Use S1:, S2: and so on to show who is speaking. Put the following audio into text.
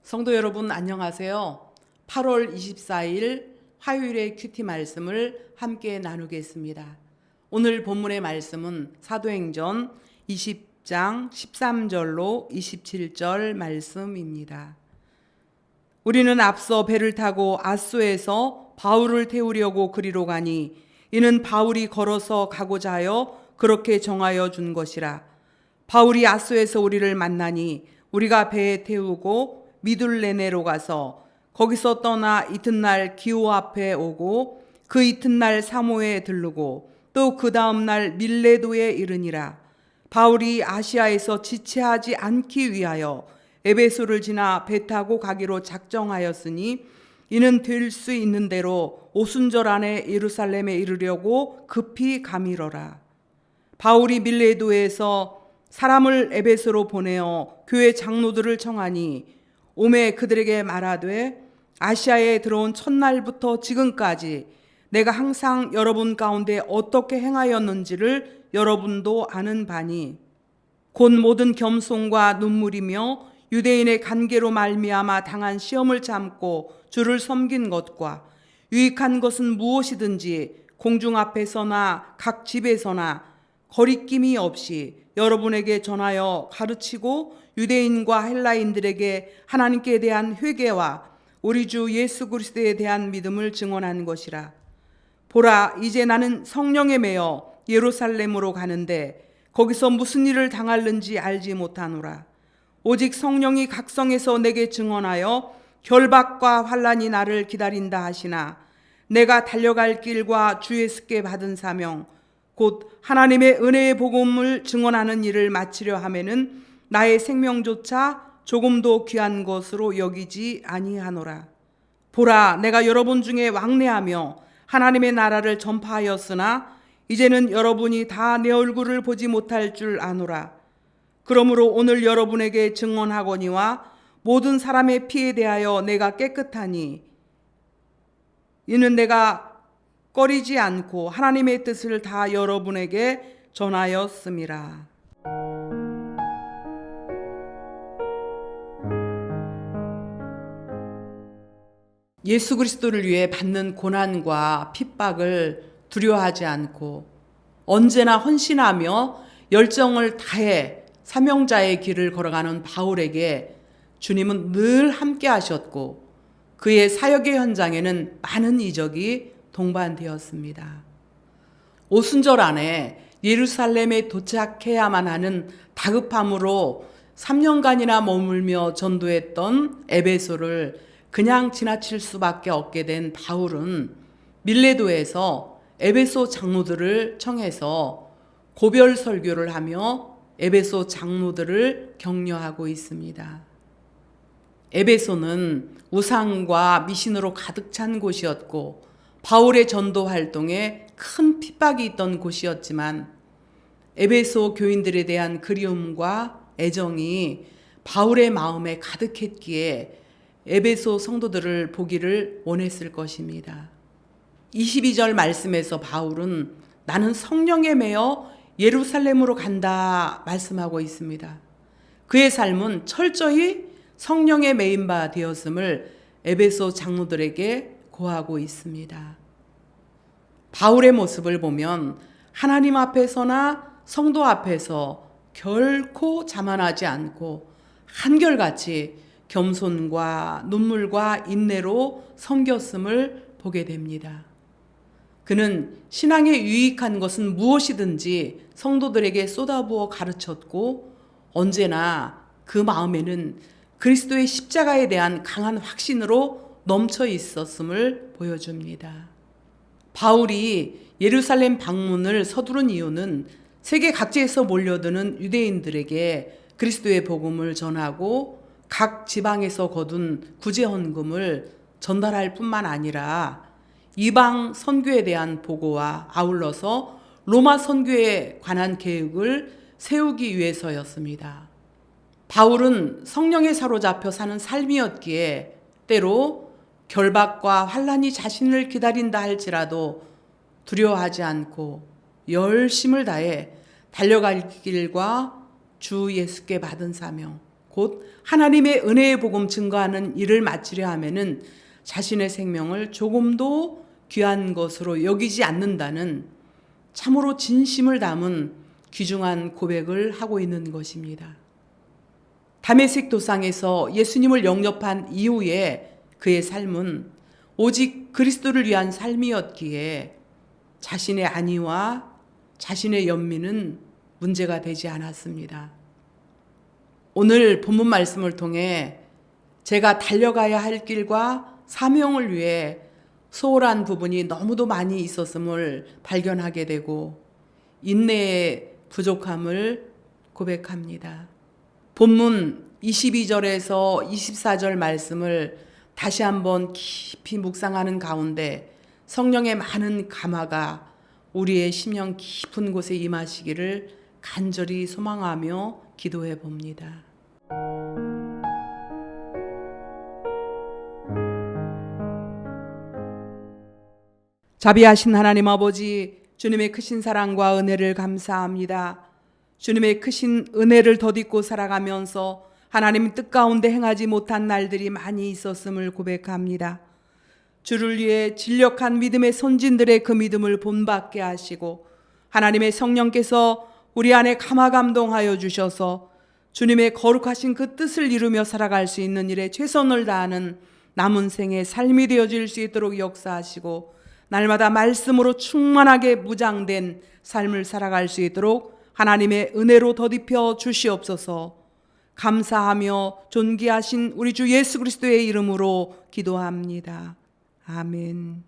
S1: 성도 여러분 안녕하세요. 8월 24일 화요일의 큐티 말씀을 함께 나누겠습니다. 오늘 본문의 말씀은 사도행전 20장 13절로 27절 말씀입니다. 우리는 앞서 배를 타고 아소에서 바울을 태우려고 그리로 가니 이는 바울이 걸어서 가고자 하여 그렇게 정하여 준 것이라. 바울이 아소에서 우리를 만나니 우리가 배에 태우고 미둘레네로 가서 거기서 떠나 이튿날 기호 앞에 오고 그 이튿날 사모에 들르고 또 그 다음날 밀레도에 이르니라. 바울이 아시아에서 지체하지 않기 위하여 에베소를 지나 배 타고 가기로 작정하였으니 이는 될 수 있는 대로 오순절 안에 예루살렘에 이르려고 급히 가미러라. 바울이 밀레도에서 사람을 에베소로 보내어 교회 장로들을 청하니 오매 그들에게 말하되 아시아에 들어온 첫날부터 지금까지 내가 항상 여러분 가운데 어떻게 행하였는지를 여러분도 아는 바니 곧 모든 겸손과 눈물이며 유대인의 관계로 말미암아 당한 시험을 참고 주를 섬긴 것과 유익한 것은 무엇이든지 공중 앞에서나 각 집에서나 거리낌이 없이 여러분에게 전하여 가르치고 유대인과 헬라인들에게 하나님께 대한 회개와 우리 주 예수 그리스도에 대한 믿음을 증언한 것이라. 보라, 이제 나는 성령에 매여 예루살렘으로 가는데 거기서 무슨 일을 당할는지 알지 못하노라. 오직 성령이 각성에서 내게 증언하여 결박과 환난이 나를 기다린다 하시나 내가 달려갈 길과 주 예수께 받은 사명 곧 하나님의 은혜의 복음을 증언하는 일을 마치려 하면은 나의 생명조차 조금도 귀한 것으로 여기지 아니하노라. 보라, 내가 여러분 중에 왕래하며 하나님의 나라를 전파하였으나 이제는 여러분이 다 내 얼굴을 보지 못할 줄 아노라. 그러므로 오늘 여러분에게 증언하거니와 모든 사람의 피에 대하여 내가 깨끗하니 이는 내가 꺼리지 않고 하나님의 뜻을 다 여러분에게 전하였음이라. 예수 그리스도를 위해 받는 고난과 핍박을 두려워하지 않고 언제나 헌신하며 열정을 다해 사명자의 길을 걸어가는 바울에게 주님은 늘 함께 하셨고 그의 사역의 현장에는 많은 이적이 동반되었습니다. 오순절 안에 예루살렘에 도착해야만 하는 다급함으로 3년간이나 머물며 전도했던 에베소를 그냥 지나칠 수밖에 없게 된 바울은 밀레도에서 에베소 장로들을 청해서 고별 설교를 하며 에베소 장로들을 격려하고 있습니다. 에베소는 우상과 미신으로 가득 찬 곳이었고 바울의 전도 활동에 큰 핍박이 있던 곳이었지만 에베소 교인들에 대한 그리움과 애정이 바울의 마음에 가득했기에 에베소 성도들을 보기를 원했을 것입니다. 22절 말씀에서 바울은 나는 성령에 매여 예루살렘으로 간다 말씀하고 있습니다. 그의 삶은 철저히 성령에 매인 바 되었음을 에베소 장로들에게 고하고 있습니다. 바울의 모습을 보면 하나님 앞에서나 성도 앞에서 결코 자만하지 않고 한결같이 겸손과 눈물과 인내로 섬겼음을 보게 됩니다. 그는 신앙에 유익한 것은 무엇이든지 성도들에게 쏟아부어 가르쳤고 언제나 그 마음에는 그리스도의 십자가에 대한 강한 확신으로 넘쳐 있었음을 보여줍니다. 바울이 예루살렘 방문을 서두른 이유는 세계 각지에서 몰려드는 유대인들에게 그리스도의 복음을 전하고 각 지방에서 거둔 구제 헌금을 전달할 뿐만 아니라 이방 선교에 대한 보고와 아울러서 로마 선교에 관한 계획을 세우기 위해서였습니다. 바울은 성령에 사로잡혀 사는 삶이었기에 때로 결박과 환난이 자신을 기다린다 할지라도 두려워하지 않고 열심을 다해 달려갈 길과 주 예수께 받은 사명 곧 하나님의 은혜의 복음 증거하는 일을 마치려 하면은 자신의 생명을 조금도 귀한 것으로 여기지 않는다는 참으로 진심을 담은 귀중한 고백을 하고 있는 것입니다. 다메섹 도상에서 예수님을 영접한 이후에 그의 삶은 오직 그리스도를 위한 삶이었기에 자신의 안위와 자신의 연민은 문제가 되지 않았습니다. 오늘 본문 말씀을 통해 제가 달려가야 할 길과 사명을 위해 소홀한 부분이 너무도 많이 있었음을 발견하게 되고 인내의 부족함을 고백합니다. 본문 22절에서 24절 말씀을 다시 한번 깊이 묵상하는 가운데 성령의 많은 감화가 우리의 심령 깊은 곳에 임하시기를 간절히 소망하며 기도해 봅니다. 자비하신 하나님 아버지, 주님의 크신 사랑과 은혜를 감사합니다. 주님의 크신 은혜를 덧입고 살아가면서 하나님 뜻 가운데 행하지 못한 날들이 많이 있었음을 고백합니다. 주를 위해 진력한 믿음의 선진들의 그 믿음을 본받게 하시고 하나님의 성령께서 우리 안에 감화 감동하여 주셔서 주님의 거룩하신 그 뜻을 이루며 살아갈 수 있는 일에 최선을 다하는 남은 생의 삶이 되어질 수 있도록 역사하시고 날마다 말씀으로 충만하게 무장된 삶을 살아갈 수 있도록 하나님의 은혜로 덧입혀 주시옵소서. 감사하며 존귀하신 우리 주 예수 그리스도의 이름으로 기도합니다. 아멘.